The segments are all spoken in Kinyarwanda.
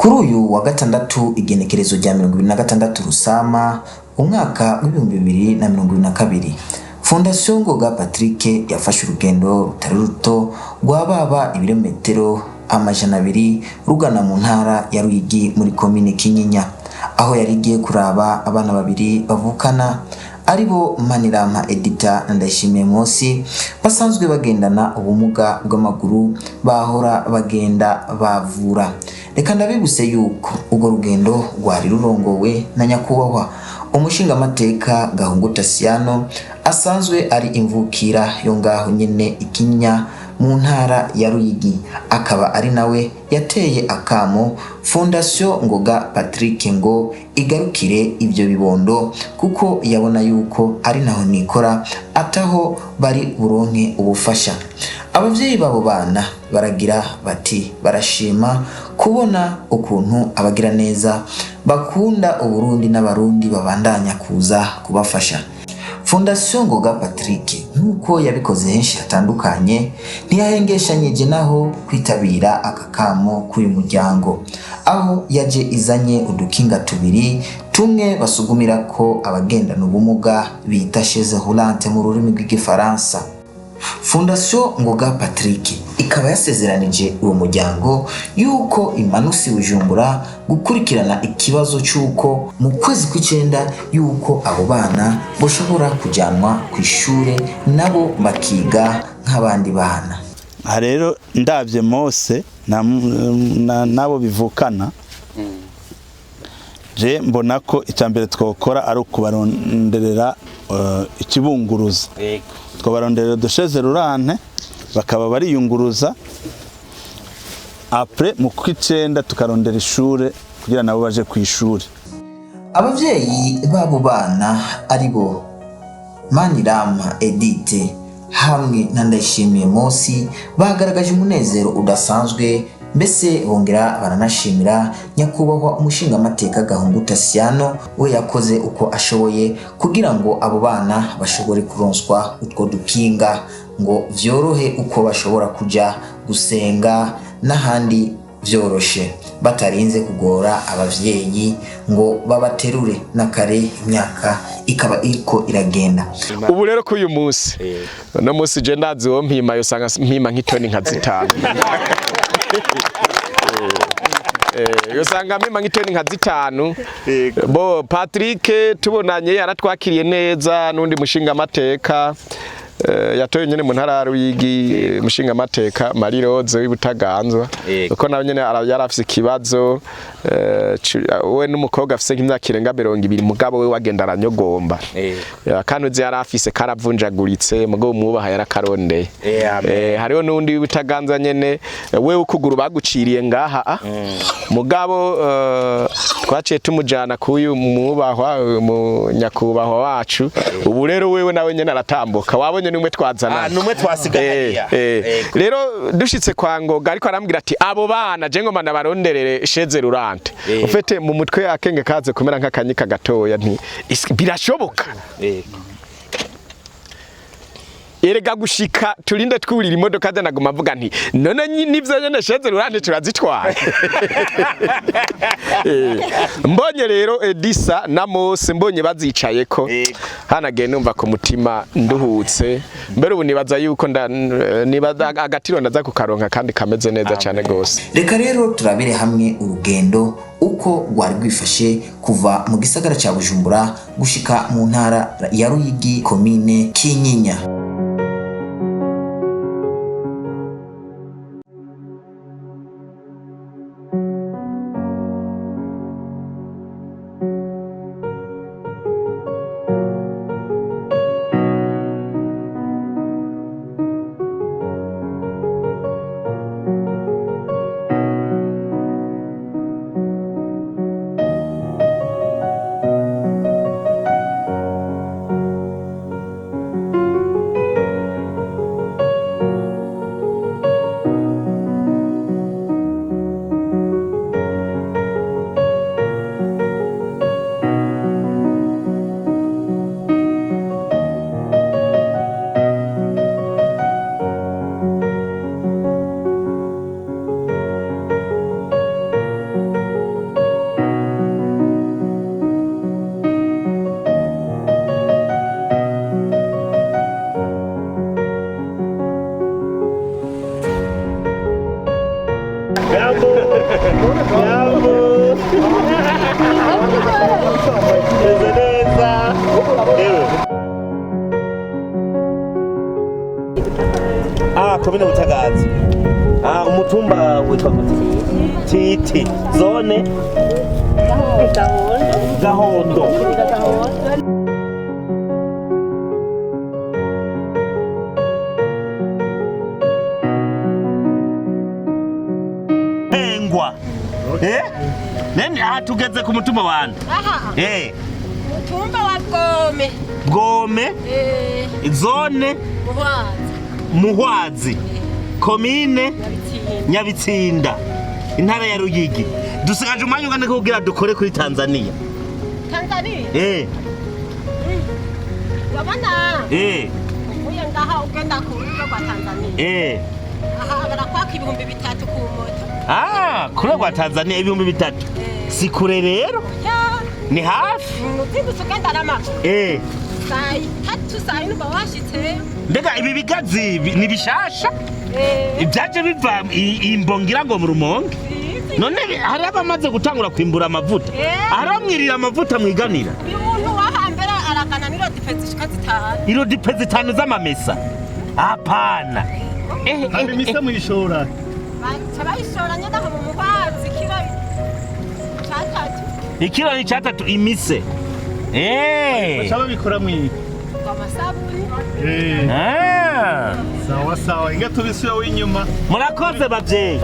Kuri uyu wa gatandatu igenekerezo rya 2026 Rusama umwaka w'2022 Fondation Ngoga Patrick yafashe urugendo rutari ruto rwababa ibirometero amajana 200 rugana mu ntara ya Ruyigi muri komine Kinyinya, aho yarigiye kuraba abana babiri bavukana aribo Manirama Edita Ndayishimiye Mosi basanzwe bagendana ubumuga bw'amaguru bahora bagenda bavura. Reka ndabibuse yuko ubwo rugendo rwari rurongowe na nyakubahwa umushinga amateka Gahunguta Siano asanzwe ari imvukira yo ngaho nyene Ikinya mu ntara ya Ruyigi, akaba ari nawe yateye akamo Fondation Ngoga Patrick ngo igarukire ibyo bibondo kuko yabona yuko ari naho nikora ataho bari buronke ubufasha. Abavyeyi babo bana baragira bati barashima kubona ukuntu abagira neza bakunda Uburundi n'abarundi babandanya kuza kubafasha. Fondation Ngoga Patrick nkuko yabikoze henshi hatandukanye ntiyahengeshanyije naho kwitabira akakamo k'uyu muryango, aho yaje izanye udukinga tubiri tumwe basugumira ko abagendana ubumuga bita chaise roulante mu rurimi rw'igifaransa. Fondation Ngoga Patrick ikaba yasezeranije uwo muryango yuko imanusi Bujumbura gukurikirana ikibazo cyuko mu kwezi kw'icenda yuko abo bana boshobora kujanwa ku ishure nabo bakiga nk'abandi bana. Rero ndavye Mose nabo bivukana je mbona ko icambere twokora ari ukubaronderera ikibunguruza, twabaronderera dusheze rurante bakaba bariyunguruza après mu kw'icenda tukarondera ishure kugira nabo baje kw'ishure. Abavyeyi babo bana aribo Manirama Edite hamwe na Ndayishimiye Mosi bagaragaje umunezero udasanzwe, mbese bongera baranashimira nyakubahwa umushinga amateka Gahunguta Siano we yakoze uko ashoboye kugira ngo abo bana bashobore kuronswa utwo dukinga ngo vyorohe uko bashobora kuja gusenga n'ahandi vyoroshe batarinze kugora abavyeyi ngo babaterure nakare imyaka ikaba iriko iragenda. Ubu rero ko uyu munsi no munsi je ndazi wo mpima yo sanga mpima nk'itoni nka 5 yo sanga mpima nk'itoni nka 5 bo Patrick tubonanye yaratwakiriye neza n'undi mushinga amateka yatoye nyene mu ntara ya Ruyigi mushinga amateka Marie Rose w'Ibitangaza uko nawe nyene yarafise ikibazo we n'umukobwa afise nk'imyaka irenga 200 mugabo we wagendana nyogomba kanuze yarafise karavunjaguritse mugabo mwubaha yarakarondeye hariho n'undi w'Ibitangaza nyene we ukuguru baguciriye ngaha mugabo twaciye tumujana kuyu mwubahwa mu nyakubahwa wacu ubu rero wewe nawe nyene aratambuka wabonye numwe twazana numwe twasigaye rero dushitse kwa Ngoga ariko arambwira ati abo bana je ngoma nabaronderere chaise roulante ufite mu mutwe yakenge kaze kumera nk'akanyika gatoya nti birashoboka erega gushika turinde twurira imodoka naguma mvuga nti none nivyo nyene chaise roulante turazitwaye mbonye rero Edisa na Mose mbonye bazicaye ko hanagiye numva ku mutima nduhutse mbere ubu nibaza yuko nibaza agatiro ndaza kukaronka kandi kameze neza cyane gose. Reka rero turabire hamwe urugendo uko rwari rwifashe kuva mu gisagara ca Bujumbura gushika mu ntara ya Ruyigi komine Kinyinya. Komine Ibitangaza. Umutumba witwa Titi. Zone Gahondo. Pengwa. Nani tugeze ku mutumba wande? Mutumba wa Bwome. Bwome? Zone Muhwazi. Komine Nyabitsinda. Intara ya Ruyigi. Dusigaje umwanya ungana kugira dukore kuri Tanzania. Tanzania? Wabana? Uye ngaha ugenda ku rugo rwa Tanzania. Aha barakwaka 3,000 ku moto. Kure rwa Tanzania 3,000. Si kure rero? Ni hafi. Mutindu sugenda ramako. Sai tatu sai no bawashitse. Mbega ibi bigazi ni bishasha? Ibyaje biva imbongira ngo mu Rumonge. None hari abamaze gutangura kwimbura amavuta. Aramwirira amavuta mwiganira. Uyu muntu wahambera aragana niro dipezi zitanu. Iro dipezi 5 z'amamesa. Hapana. Hari misa mwishora. Bayishora nyada mu mubazi kiro cyatatu. Ikiro ni cyatatu imise. Bashaba bikora mwi. Amasabuni. Sawa sawa inga tubisuye w'inyuma. Murakoze bavyeyi.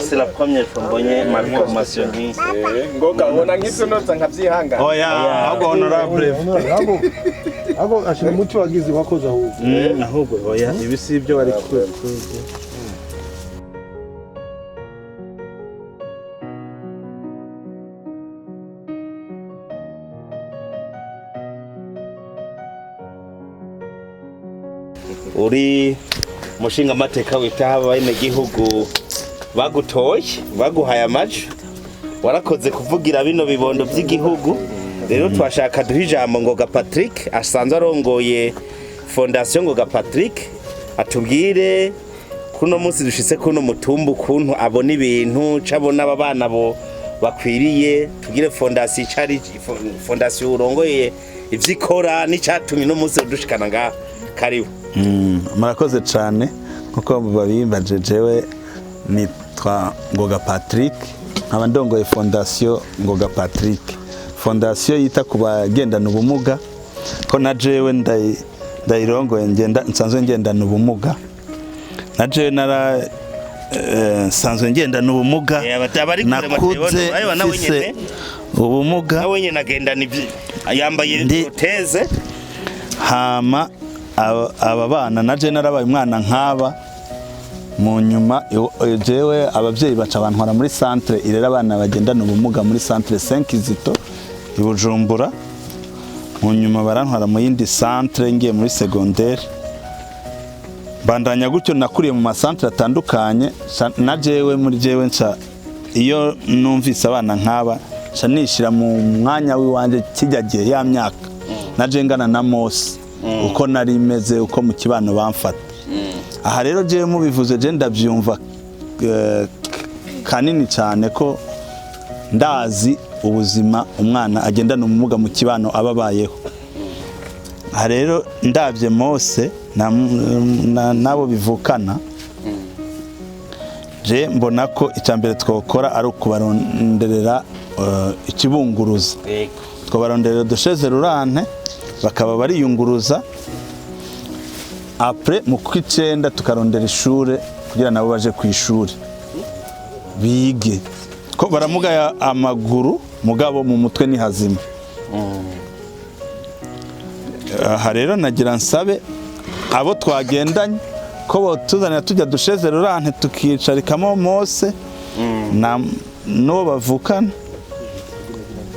C'est la première fois mbonye ma formation nk'izi. Ngoga ubona nk'ibyo noza nkabyihangana. Ahubwo honorable. Ahubwo ashira umuti wagize wakoze ahubwo. Ahubwo ibi si ibyo bari kuvuga. Uri mushinga amateka witaha bene gihugu bagutoye baguhaye amajo warakoze kuvugira bino bibondo by'igihugu rero twashaka duha ijambo Ngoga Patrick asanzwe arongoye fondation Ngoga Patrick atubwire kuno munsi dushitse kuno mutumbu kuntu abona ibintu cabona abana bo bakwiriye tugire fondation icari fondation urongoye ivyikora n'icatumye no munsi dushikana nga karibu. Murakoze cyane nkuko babimbaje jewe nitwa Ngoga Patrick nkaba ndongoye fondation Ngoga Patrick, fondation yita ku bagendana ubumuga ko na jewe ndayirongoye nsanzwe ngendana ubumuga na jewe nsanzwe ngendana ubumuga nakuze mfise ubumuga nawe nyene agendana yambaye proteze hama aba bana naje narabaye umwana nkaba mu nyuma jewe abavyeyi baca bantwara muri centre irera abana bagendana ubumuga muri centre 5 Zito i Bujumbura. Mu nyuma barantwara mu yindi centre ngiye muri secondaire. Bandanya gutyo nakuriye mu masantre atandukanye na jewe muri jewe nca iyo numvise abana nk'aba nca nishira mu mwanya wiwanje kijyagiye ya myaka naje ngana na Mose uko nari meze uko mu kibano bamfata. Aha rero jewe mubivuze je ndavyumva kanini cyane ko ndazi ubuzima umwana agendana ubumuga mu kibano ababayeho. Aha rero ndavye Mose nabo bivukana je mbona ko icyambere twokora ari ukubaronderera ikibunguruza. Twabaronderera dusheze rurante bakaba bariyunguruza après mu kwicenda tukarondera ishure kugira nabo baje ku ishuri bige ko baramuga amaguru mugabo mu mutwe ni hazima. Aha rero nagira nsabe abo twagendanye ko botuzanira tujya dusheze rurante tukicarikamo Mose no bavukana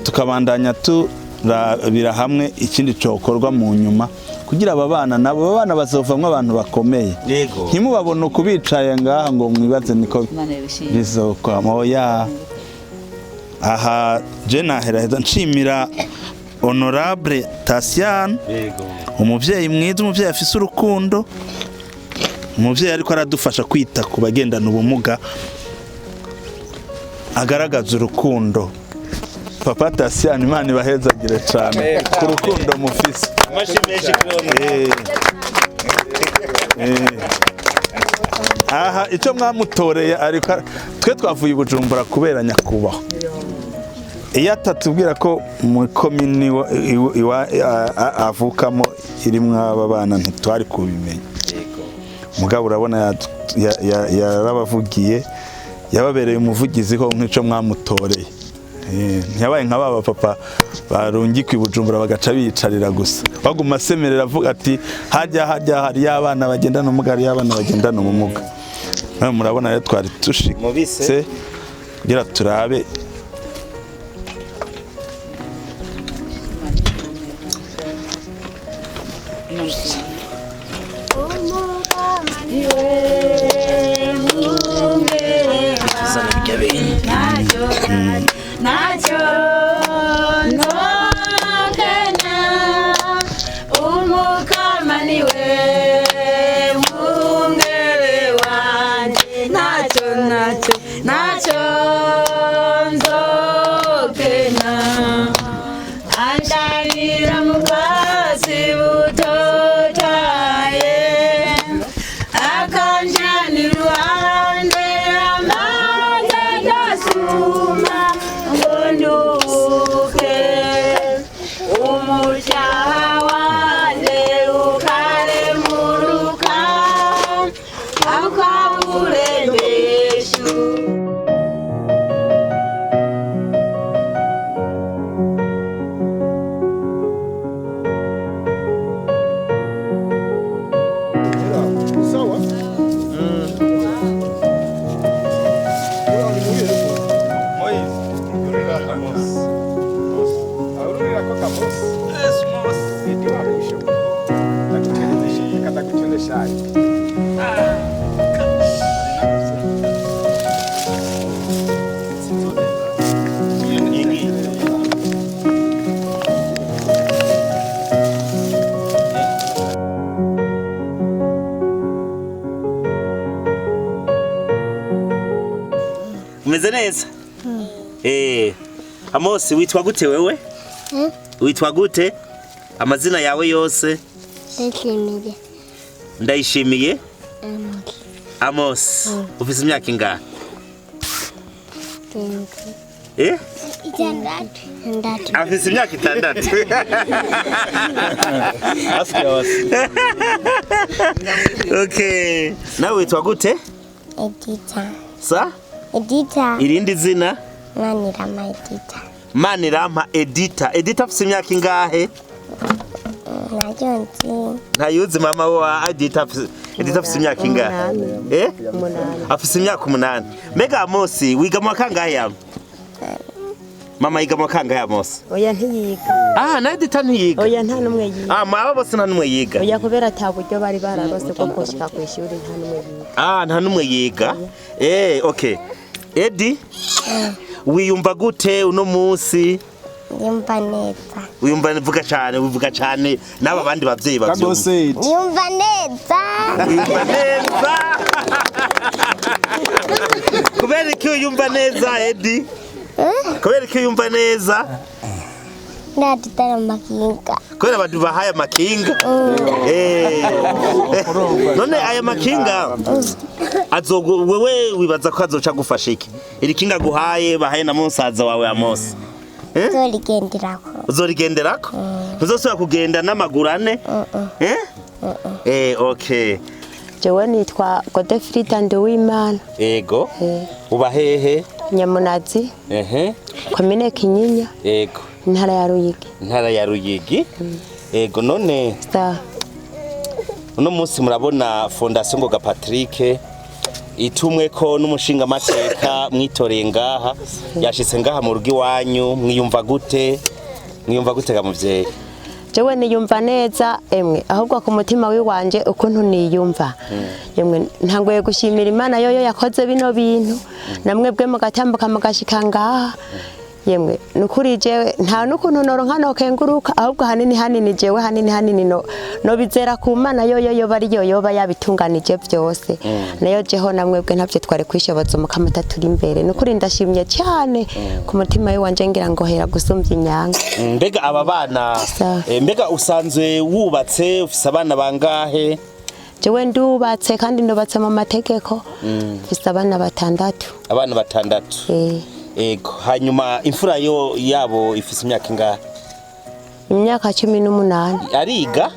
tukabandanya turabira hamwe ikindi cyokorwa mu nyuma kugira aba bana nabo bana bazovamwe abantu bakomeye. Ntimubabone kubicaye ngaha ngo mwibaze niko bizokwa moya. Aha je naheraheza nshimira Honorable Tasian umuvyeyi mwiza, umuvyeyi afise urukundo, umuvyeyi ariko aradufasha kwita ku bagendana ubumuga, agaragaza urukundo. Papa Tasian Imana ibahezagire cyane ku rukundo mufise. Aha icyo mwamutoreye ariko twe twavuye Bujumbura kubera nyakubaho. Iyo atatubwira ko mu komini avukamo irimwo aba bana ntitwari kubimenya. Mugabo urabona yarabavugiye yababereye umuvugizi ho nk'ico mwamutoreye. Ntiyabaye nka baba papa barungi kwibujumbura bagaca bicarira gusa baguma semerera avuga ati hajya hari abana bagendana ubumuga hari abana bagendana ubumuga. Murabona rero twari tushitse gira turabe umeze neza. Amos witwa gute wewe? Witwa gute? Amazina yawe yose? Ndayishimiye. Ndayishimiye? Amos. Ufise imyaka ingahe? Itandatu. Afise imyaka itandatu. Okay. Nawe witwa gute? Edita. Sa? Edita. Irindi zina? Manirama Edita. Manirama Edita. Edita afise imyaka ingahe? Nayo nzi. ntayuzi mama wa Edita afise imyaka ingahe afise imyaka 8 mbega Amosi wiga mu kangahe yawe mama yiga mu kangahe Amosi oya ntiyiga na Edita ntiyiga oya nta numwe yiga aba bose nta numwe yiga oya kubera ataburyo bari bararose bwo kushika ku ishuri nta numwe yiga nta numwe yiga okay Edi wiyumva gute uno munsi Yumva neza. Uyumva cyane uvuga cyane n'aba bandi bavyeyi bavyumva Yumva neza. Uyumva neza kubera iki uyumva neza Edi kubera iki uyumva neza Ndadutara makinga. kubera abantu bahaye amakinga none aya makinga wewe wibaza ko azoca gufasha iki iri kinga guhaye bahaye na musaza wawe Amosi uzorigenderako uzosubira kugenda n'amaguru ane okay jewe nitwa Godefrida Nduwimana ego uba hehe Nyamunazi komine Kinyinya intara ya Ruyigi ego none uno munsi murabona Fondation Ngoga Patrick itumwe ko n'umushinga mateka mwitoreye ngaha yashitse ngaha mu rugi wanyu mwiyumva gute ga muvyeyi jewe niyumva neza emwe ahubwo ku mutima wiwanje ukuntu niyumva emwe ntangoye gushimira Imana yoyo yakoze bino bintu namwe bwe mugatambuka mugashika ngaha yemwe nukuri jewe nta nukuntu noronka nokenguruka ahubwo hanini jewe hanini no bizera ku Mana yoyo bari yoba yabitunganije byose nayo jeho namwe bwe ntavyo tware kwishoboza mukamata turi imbere nukuri ndashimye cyane ku mutima wanje ngira ngo hera gusumvya inyanga mbega aba bana mbega usanzwe wubatse ufise abana bangahe jewe ndubatse kandi ndubatse mu mategeko ufise abana batandatu ego hanyuma imfura yabo ifise imyaka ingahe imyaka 18 ariga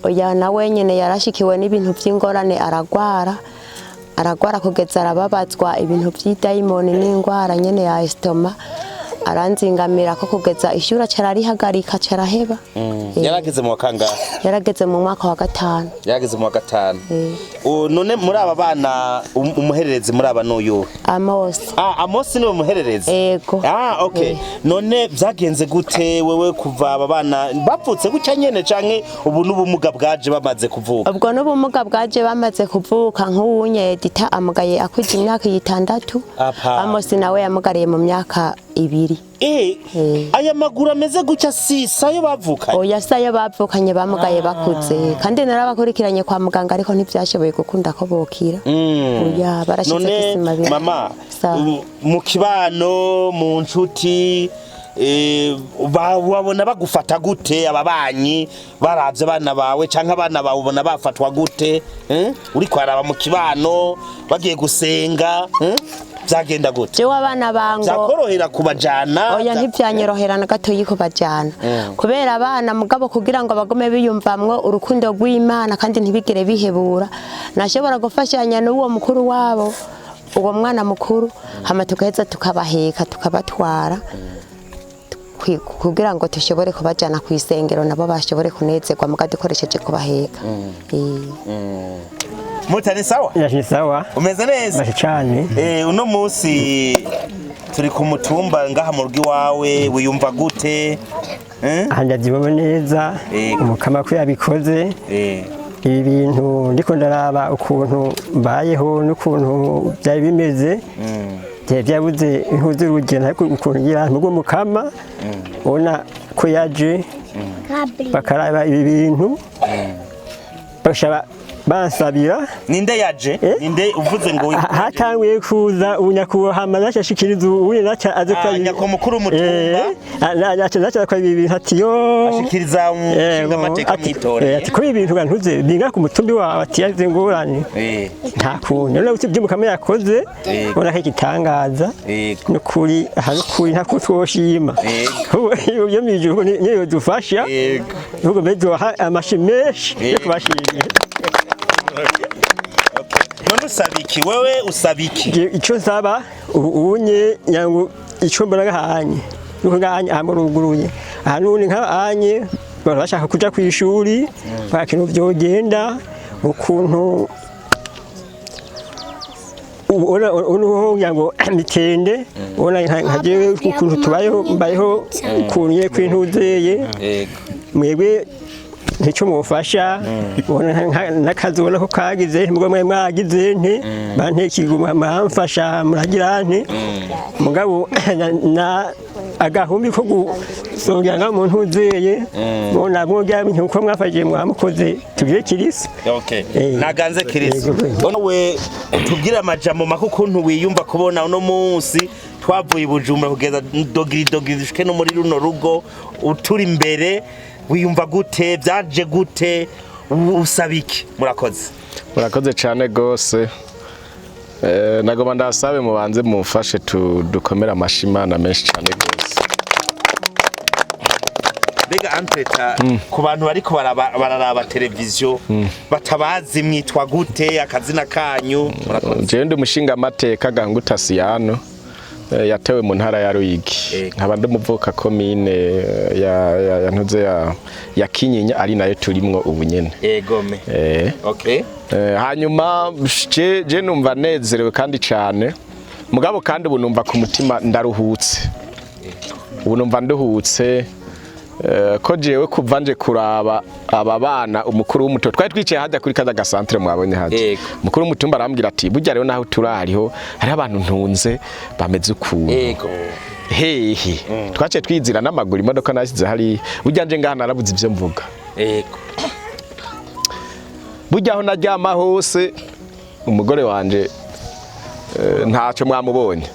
oya nawe nyene yarashikiwe n'ibintu by'ingorane aragwara kugeza arababazwa ibintu by'idayimoni n'ingwara nyene ya estoma aranzingamira ko kugeza ishura cararihagarika caraheba yarageze mu kangahe yarageze mu mwaka wa 5 yarageze mu wa 5 none muri aba bana umuhererezi muri aba n'uyu Amosi niwe muhererezi ego okay none byagenze gute wewe kuva aba bana bapfutse gucya nyene canke ubu n'ubumuga bwaje bamaze kuvuka ubwo n'ubumuga bwaje bamaze kuvuka nk'uwunye Edita amugaye akwije imyaka 6 Amosi nawe yamugariye mu myaka 2 aya maguru ameze gucya sayo bavukanye oya sayo bavukanye bamugaye bakuze kandi narabakurikiranye kwa muganga ariko ntivyashoboye gukunda ko bokira oya barashitse kisima bira mama mu kibano mu nshuti wabona bagufata gute ababanyi baravye bana bawe canke abana bawe ubona bafatwa gute uri kwaraba mu kibano bagiye gusenga byagenda gute jewe abana bango zakorohera kubajana oya ntivyanyorohera na gato yiko bajana kubera abana mugabo kugira ngo bagume biyumvamwo urukundo rw'Imana kandi ntibigere bihebura nashobora gufashanya n'uwo mukuru wabo uwo mwana mukuru hama tukaheza tukabaheka tukabatwara kugira ngo tushobore kubajana ku isengero nabo bashobore kunezerwa mugadukoresheje kubaheka Mutani sawa? Ni sawa. Umeze neza? Cyane. Uno munsi turi ku mutumba ngaha mu rugi wawe wiyumva gute? Ndagiwe neza. Umukama ko yabikoze. Ibintu ndiko ndaraba ukuntu mbayeho n'ukuntu byari bimeze. Byabuze intuzi urugendo ariko ukuntu ngira nubwo mukama ubona ko yaje bakaraba ibi bintu bashaba bansabira ninde yaje ninde uvuze ngo hatanguye kuza unyakuwa hamaze ashikiriza ubuye naca aze kwa nyako mukuru mutumba naca kwa ibi bintu ati yo ashikiriza umushinga mateka mwitore ati ko ibintu gantuze binga ku mutumbi wa ati yaze ngorane nta kuntu rero utibye mukame yakoze ubona ko igitangaza no kuri kuri nta kutwoshima yo mijuru niyo dufasha ubwo bezo amashimeshi yo kubashimira none usabiki wewe usabiki ico nsaba ubunye nyango ico mbona gahanye nuko gahanye amuruguruye ahanuni nk'ahanye barashaka kuja ku ishuri bakintu byogenda ukuntu uno yango mitende ona nkajewe ukuntu tubayeho mbayeho kunye kwintuzeye mwebwe nicyo mufasha n'akazi ubona ko kagize mugabo mwe mwagize nti bantekiguma mwamfasha muragira nti mugabo na agahumbi ko gusongera umuntu uzeye mona mwoga nkuko mwafashije mwamukoze tugire kirisi naganze kirisi we tubwire amajambo makukuntu wiyumva kubona uno munsi twavuye Bujumbura kugeza dogiri dushike no muri runo rugo uturi imbere wiyumva gute byaje gute usabiki murakoze cyane gose nagoma ndasabe mubanze mufashe dukomera amashimana menshi cyane gose bega antreta ku bantu bariko bararaba televiziyo batabazi mwitwa gute akazina kanyu je ndi umushinga amateka Ganguta Siyano yatewe mu ntara ya Ruyigi nkaba ndumuvuka komine ya ntuze ya Kinyinya ari nayo turimwo ubunyene egome hanyuma je numva nezerewe kandi cyane mugabo kandi ubu numva ku mutima ndaruhutse ubu numva nduhutse ko jewe kuva nje kuraba aba bana umukuru w'umuto twari twicaye hajya kuri kaza gasantre mwabonye hajya umukuru w'umutumba arambwira ati burya rero naho turariho hari abantu ntunze bameze ukuntu hehe twace twizira n'amaguru imodoka nasize hari burya nje ngaha narabuze ivyo mvuga burya aho najyama hose umugore wanje ntacyo mwamubonye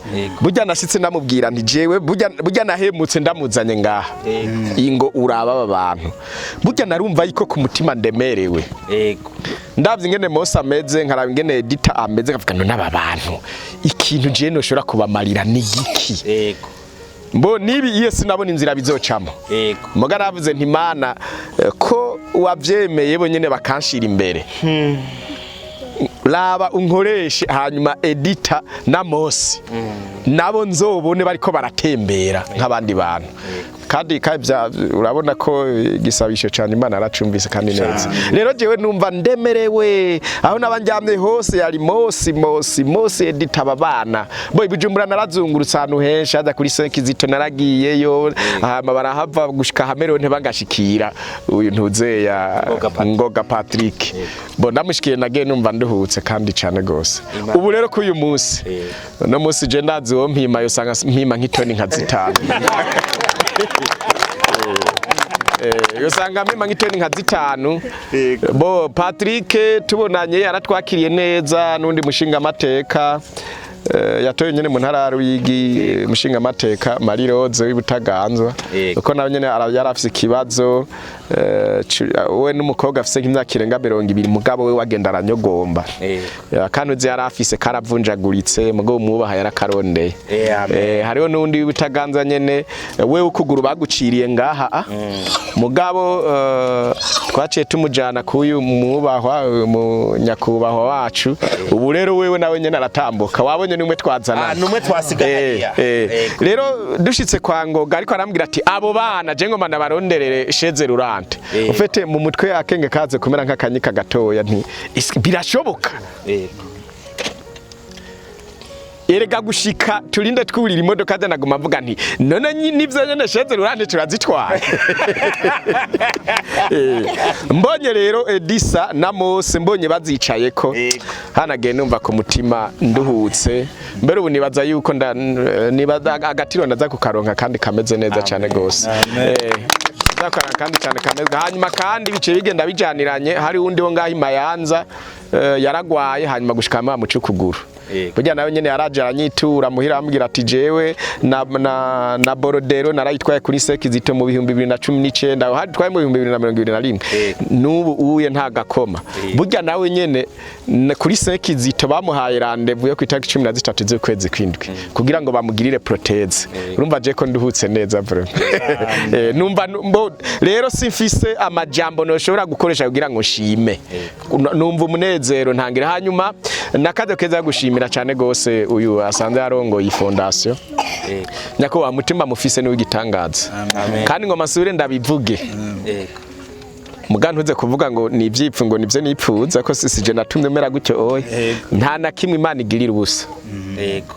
burya nashitse namubwira nti jewe burya nahemutse ndamuzanye ngaha ingo uraba aba bantu burya narumva yiko ku mutima ndemerewe ndavye ingene Mose ameze nkaraba ingene Edita ameze kavuga no n'aba bantu ikintu je no shora kubamarira ni giki mbo nibi iyo sinabona inzira bizocamo muga navuze nti Mana ko wavyemeye bo nyene bakanshira imbere laba unkoreshe hanyuma Edita na Mose nabo nzobone bariko baratembera nk'abandi bantu kandi urabona ko gisabisho cyane Imana aracumvise kandi neza rero jewe numva ndemerewe aho nabanjamye hose yari Mose Edita babana bo Bujumbura narazungurutse ahantu henshi hada kuri 5 zito naragiyeyo barahava gushika hamero ntibangashikira uyu ntuze ya Ngoga Patrick bo namushikiye nagiye numva nduhutse kandi cyane gose ubu rero ko uyu munsi no munsi je ndazi wo mpima yo sanga mpima nk'itoni nka zitanu yosanga mpima nk'itoni nka zitanu bo Patrick tubonanye yaratwakiriye neza nundi mushinga amateka yatoye nyene mu ntara ya Ruyigi mushinga amateka Mariroze w'Ibutaganzwa uko nawe nyene yarafise ikibazo we n'umukobwa afise nk'imyaka irenga 200 mugabo we wagenda aranyogomba kandi uzi yarafise karavunjaguritse mugabo mubaha yarakarondeye hariho nundi w'Ibutaganzwa nyene we ukuguru baguciriye ngaha mugabo twaciye tumujana kuyu mubahwa mu nyakubahwa wacu ubu rero wewe nawe nyene aratambuka wabonye numwe twazana numwe twasigaye rero dushitse kwa Ngoga ariko arambwira ati abo bana je ngoma ndabaronderere sheze rurante ufete mu mutwe akenge kaze kumera nk'akanyika gatoya nti birashoboka erega gushika turinde twurira imodoka zanaguma avuga nti none nivyo nyene sheze rurante turazitwaye mbonye rero Edisa na Mose mbonye bazicayeko hanagiye numva ku mutima nduhutse mbere ubu nibaza yuko nibaza agatiro ndaza kukaronka kandi kameze neza cyane gose zakora kandi cyane kameze hanyuma kandi bice bigenda bijaniranye hari undi wo ngaho Mayanza yaragwaye hanyuma gushikama mu cukuguru burya nawe nyene yaraje aranyitura muhira ambwira ati jewe na borodero narayitwaye kuri seki zito mu 2019 hari twaye mu 2021 nubu uye nta gakoma burya nawe nyene kuri seki zito bamuhaye rendezvous yo kwitaka 13 z'ukwezi kwindwi kugira ngo bamugirire proteze urumva je ko nduhutse neza bro numva rero simfise amajambo no shobora gukoresha kugira ngo nshime numva umunezero ntangira hanyuma nakado keza gushimira cyane gose uyu asanze yarongo iyi fondation nyako wa mutima mufise ni w'igitangaza kandi ngo masubire ndabivuge mugantuze kuvuga ngo ni ibyipfu ngo nibyo nipfuza ko sisije natumye mera gutyo oye nta na kimwe Imana igirira ubusa yego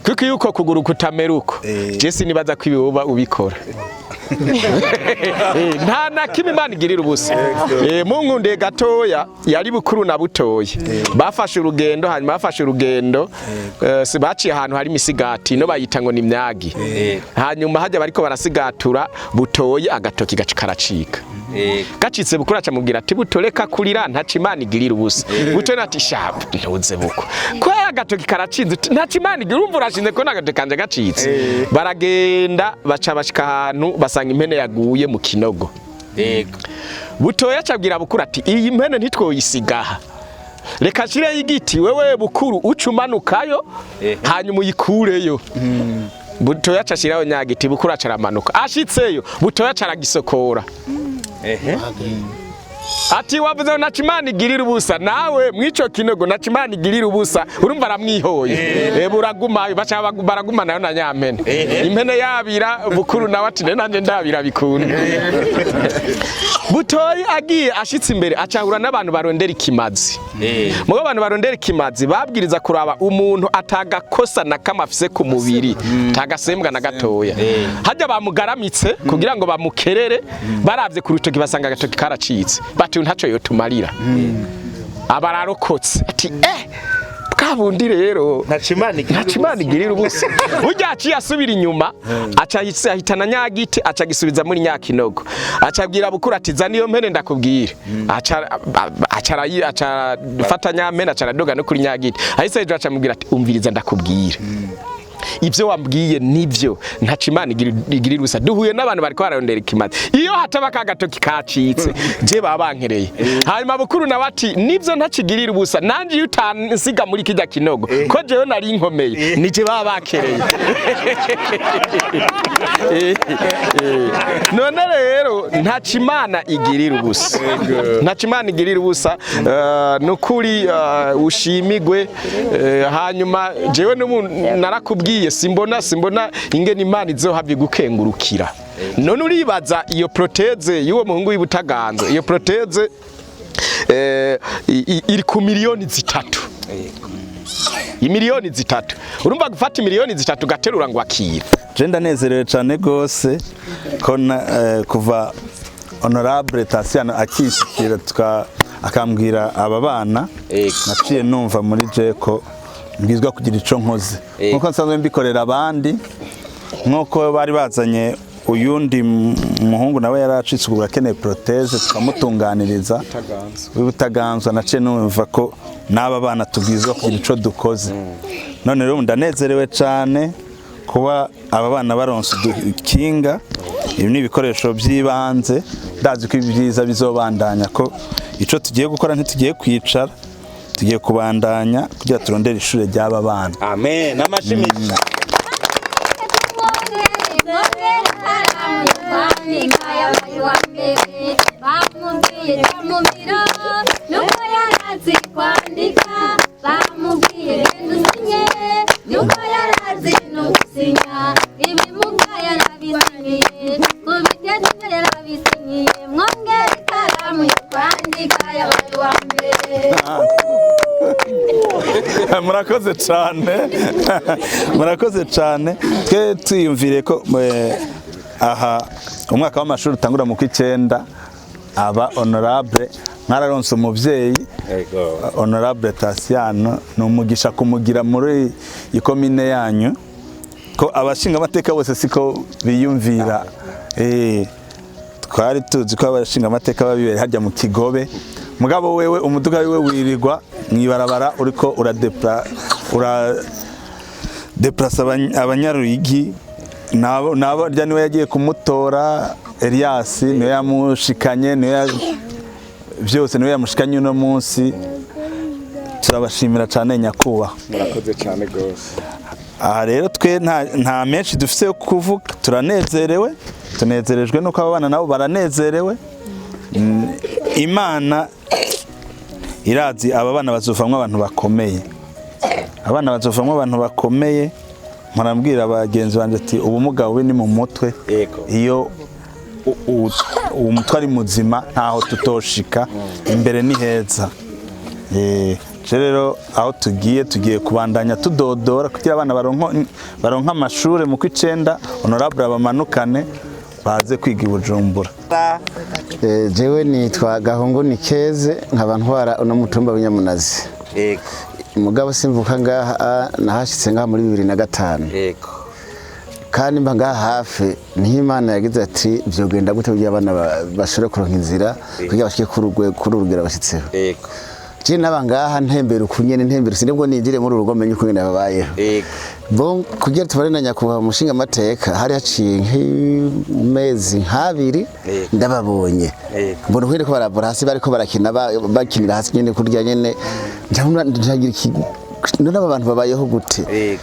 kuko yuko kuguru kutamera uko Jesse nibaza ko ibi woba ubikora nta na kimwe Imana igirira ubusa mu nkunde gatoya yari bukuru na butoya bafashe urugendo hanyuma bafashe urugendo se baciye ahantu hari misigati no bayita ngo ni myagi hanyuma hajya bariko barasigatura butoye agatoki gaci karacika gacitse bukuru aca mubwira ati butoreka kurira ntaci Imana igirira ubusa butoye ati shabu ntuze buko ko agatoki karacinze ntaci Imana igirira urumva urashinze ko nagatoki kanje gacitse baragenda baca bashika ahantu basanga impene yaguye mu kinogo butoye acabwira bukuru ati iyi mpene ntitwoyisigaha reka shire y'igiti wewe bukuru ucumanukayo hanyuma uyikureyo butoya acashiraho nyagiti bukuru acaramanuka ashitseyo butoya acaragisokora ati wavuze na Imana igirira ubusa nawe mwico kinogo na Imana igirira ubusa urumva aramwihoye buraguma bacha baraguma nayo na nyampene impene yabira bukuru nawe ati nanje ndabira bikunda butoyi agiye ashitse imbere acahura n'abantu barondera ikimazi mugo abantu barondera ikimazi babwiriza kuraba umuntu atagakosa na kamafise ku mubiri tagasembwa na gatoya hajya bamugaramitse kugira ngo bamukerere baravye ku rutoki basanga gatoki karacitse bati ntaco yotumarira abararokotse ati kabundi rero ntaci igirira ubusa burya aciye asubira inyuma aca ahitana nyagiti aca gisubiza muri nyakinogo acabwira bukuru ati za niyo mpene ndakubwira aca fata nyampene aca aradoga no kuri nyagiti ahise hejuru aca mubwira ati umviriza ndakubwira ibyo wambwiye nibyo ntaci Imana igirira ubusa duhuye n'abantu bariko bararondera ikimazi iyo hataba kagatoki kacitse je babankereye hanyuma bukuru nawe ati nibyo ntaci igirira ubusa nanje iyo utansiga muri kijya kinogo ko jewe nari inkomeye nije babakereye none rero ntaci Imana igirira ubusa ntaci Imana igirira ubusa nukuri ushimigwe hanyuma jewe narakubwiye simbona ingene Imana izohavye gukengurukira none uribaza iyo proteze y'uwo muhungu w'Ibutaganza iyo proteze iri ku miliyoni 3 imiliyoni 3 urumva gufata miliyoni 3 gaterura ngo akira je ndanezerewe cyane gose ko kuva honorable Tasiano akishikira akambwira aba bana naciye numva muri je ko mbizwa kugira ico nkoze nkuko nsanzwe mbikorera abandi nkuko bari bazanye uyundi muhungu nawe yaracitse kugura kene proteze tukamutunganiriza w'Ibutaganzwa naciye numva ko n'aba bana tubwizwa kugira ico dukoze none rero ndanezerewe cyane kuba aba bana baronse dukinga ibi ni ibikoresho by'ibanze ndazi ko ibyiza bizobandanya ko ico tugiye gukora ntitugiye kwicara tugiye kubandanya kugira turondere ishure ry'aba bana amen namashimisha murakoze cyane twe tuyumvire ko aha umwaka w'amashuri utangura mu kw'icenda aba honorable mwararonse umuvyeyi honorable Tasiano n'umugisha kumugira muri ikomine yanyu ko abashinga amateka bose siko biyumvira twari tuzi ko abashinga amateka babibere hajya mu Kigobe mugabo wewe umuduga wiwe wirirwa mwibarabara uriko deplace abanyaruyigi nabo rya niwe yagiye kumutora Elias niwe yamushikanye byose niwe yamushikanye uno munsi turabashimira cyane nyakuba murakoze cyane gose aha rero twe nta menshi dufise yo kuvuga turanezerewe tunezerejwe nuko abana nabo baranezerewe Imana irazi aba bana bazovamwe abantu bakomeye abana bazovamwe abantu bakomeye murambwira abagenzi banje ati ubumuga bube ni mu mutwe iyo umutwari muzima ntaho tutoshika imbere ni heza. Rero aho tugiye kubandanya tudodora kugira abana baronka amashure mu kw'icenda honorable bamanukane baze kwiga i Bujumbura. Jewe nitwa Gahungu Nikeze nkaba ntwara uno mutumba w'Inyamunazi. Yego. Mugabo simvuka ngaha nahashitse ngaha muri 2005. Yego. Kandi mba ngaha hafi niho Imana yagize ati vyogenda gute kugira abana bashore kuronka inzira kugira bashike kuri urugero bashitseho. Yego. Je nabangaha ntembere ukunyene ntembere sinibwo nigire muri urugo menye uko ngene babayeho. Yego. Bon kugira tubarena nyakuba umushinga amateka hari haciye nk'imezi nk'abiri ndababonye. Mbona kwere ko barabura hasi bariko barakina bakinira hasi nyene kurya nyene ndagira iki none abantu babayeho gute. Yego.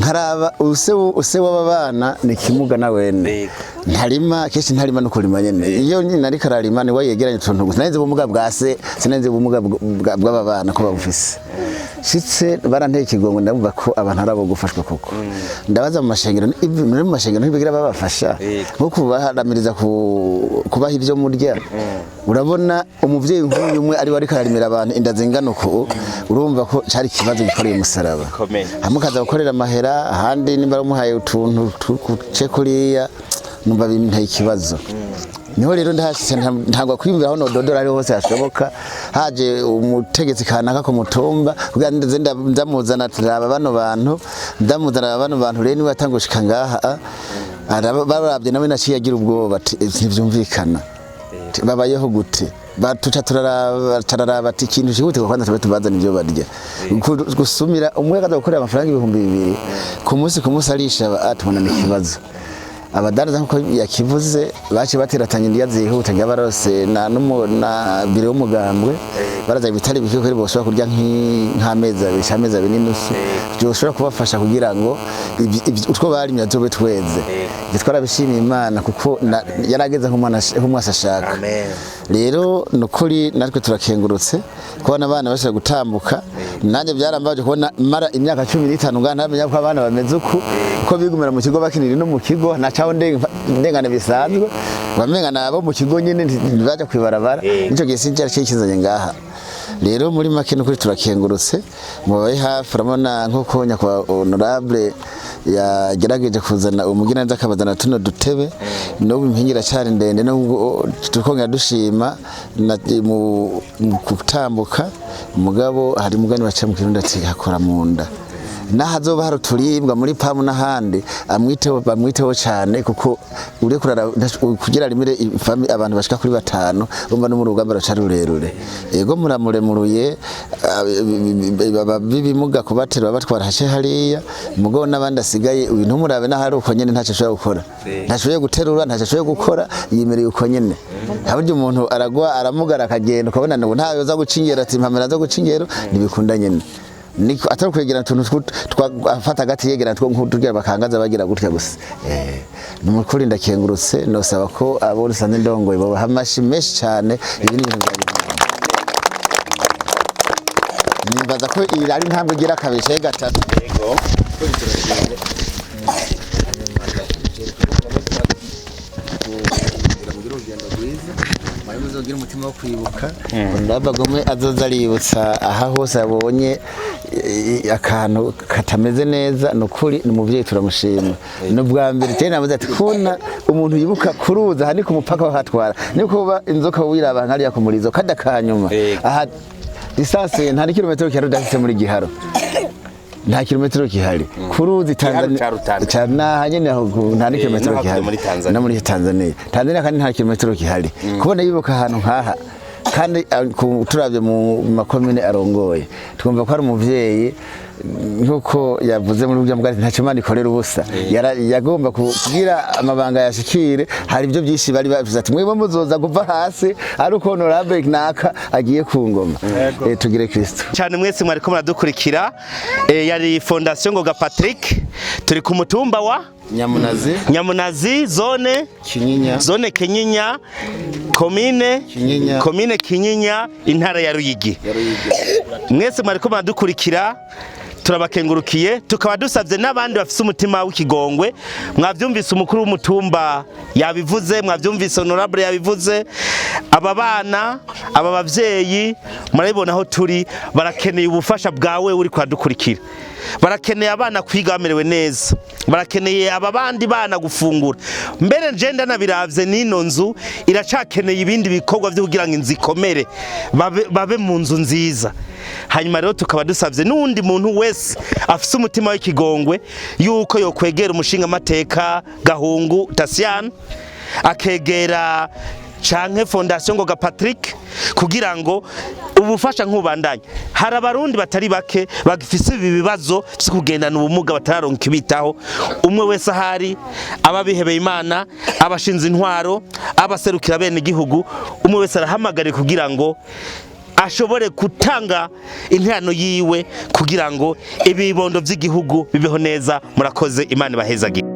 Nkaraba use w'abana ni kimuga na wene ntarima keshi ntarima no kurima nyene iyo nyine ari kararima ni wayegeranye tuntu gusa nanze ubumuga bwase sinanze ubumuga bw'ababana ko babufise shitse baranteye ikigongo ndabumva ko abantu arabo gufashwa koko ndabaza mu mashengero muri mu mashengero ntibigira babafasha nko kubaharamiriza kubaha ibyo murya urabona umuvyeyi nk'uyu umwe ari wari kararimira abantu inda zingana uko urumva ko cari kibazo gikoreye umusaraba hamwe kaza gukorera amahera ahandi nimba umuhaye utuntu tukuce kuriya numva binteye ikibazo niho rero ndahashitse ntangwa kwiyumvira aho nododora ari hose hashoboka haje umutegetsi kanaka ku mutumba kugira ndeze ndamuzana turaba bano bantu rero niwe yatangushika ngaha barabye nawe naciye agira ubwoba ntivyumvikana babayeho gute batuca turaraba ati ikintu kihute kwanza tube tubazana ivyo barya gusumira umwe kaza gukorera amafaranga 2,000 ku munsi arisha atubona n'ikibazo abadaraza nkuko yakivuze baci bateratanye ndiya zihuta nyabarose na biro y'umugambwe baraza bitari bikiko kuri bose kurya nk'ameza n'inusu byoshobora kubafasha kugira ngo utwo barimye azobe tweze twarabishimiye Imana kuko yarageze nk'umwasa ashaka rero nukuri natwe turakengurutse kubona abana bashaka gutambuka nanjye byarambaje kubona mara imyaka 15 ngana ntamenya ko abana bameze uko bigumira mu kigo bakinira no mu kigo nacaho ndengane bisanzwe bamenga nabo mu kigo nyine ntibaje kwibarabara nico gihe sinjara cyikizanye ngaha rero muri make nukuri turakengurutse mubaye hafi urabona nkuko nyakwa honorable yagerageje kuzana umugina nza kabazana tuno dutebe no impingira cyari ndende no tukongera dushima mu kutambuka mugabo hari mugani baca mu kirundi ati hakora munda nahazoba hari turibwa muri pamu n'ahandi bamwiteho cyane kuko uri kurara kugira rimire ifami abantu bashika kuri 5 umva no mu rugamba racari rurerure yego muramuremuruye bibimuga kubatera batwara hashe hariya mugo n'abandi asigaye uyu ntumurabe n'ahari uko nyene ntacyo ashobora gukora ntashoboye guterura ntacyo ashoboye gukora yimereye uko nyene habuje umuntu aragwa aramugara akagenda ukabona ngo ntayo za gucingera ati mpamera za gucingero nibikunda nyene niko atari kwegera tuntu twafata gati yegera two nk'utugira bakangaza bagira gutya gusa numukuri ndakengurutse nosaba ko abo rusanze ndongoye baba hamashi meshi cyane ibi ni ibintu nibaza ko iri ari ntambwe gira kabishe gatatu yego uzogira umutima wo kwibuka ndabagomwe azoza aributsa aha hose abonye akantu katameze neza nukuri n'umuvyeyi turamushima n'ubwa mbere cyane navuze ati kuna umuntu yibuka kuruza hani ku mupaka wahatwara niko ba inzoka wiraba nkariya ku murizo kada kanyuma aha distance ntari kilometero cyarudafite muri giharo nta kilometero kihari kuruzi Tanzania cyane hanyene nta kilometero kihari na muri Tanzania kandi nta kilometero kihari kubona yibuka ahantu nkaha kandi turavye mu makomine arongoye twumva ko ari umuvyeyi nkuko yavuze muri buryo mbwari ntacyo Imana ikorera ubusa yagomba kugira amabanga yashikire hari ibyo byinshi bari bavuze ati mwebwe muzoza kuva hasi ari uko honorable naka agiye ku ngoma tugire Kristo cyane mwese mwari ko muradukurikira yari fondation Ngoga Patrick turi ku mutumba wa Nyamunazi zone Kinyinya komine Kinyinya intara ya Ruyigi mwese mwari ko muradukurikira turabakengurukiye tukaba dusavye n'abandi bafise umutima w'ikigongwe mwavyumvise umukuru w'umutumba yabivuze mwavyumvise honorable yabivuze aba bana aba bavyeyi murabibona aho turi barakeneye ubufasha bwawe uri kwadukurikira barakeneye abana kwiga bamerewe neza barakeneye aba bandi bana gufungura mbere njenda nabiravye nino nzu iracakeneye ibindi bikorwa byo kugira ngo inzu ikomere babe mu nzu nziza hanyuma rero tukaba dusavye n'undi muntu wese afise umutima w'ikigongwe yuko yokwegera umushinga amateka Gahungu Tasiana akegera canke fondation Ngoga Patrick kugira ngo ubufasha nk'ubandanye hari abarundi batari bake bagifise ibi bibazo byo kugendana ubumuga batararonka ibitaho umwe wese ahari ababihebeye Imana abashinze intwaro abaserukira bene igihugu umwe wese arahamagare kugira ngo ashobore gutanga interano yiwe kugira ngo ibibondo by'igihugu bibeho neza murakoze Imana ibahezagire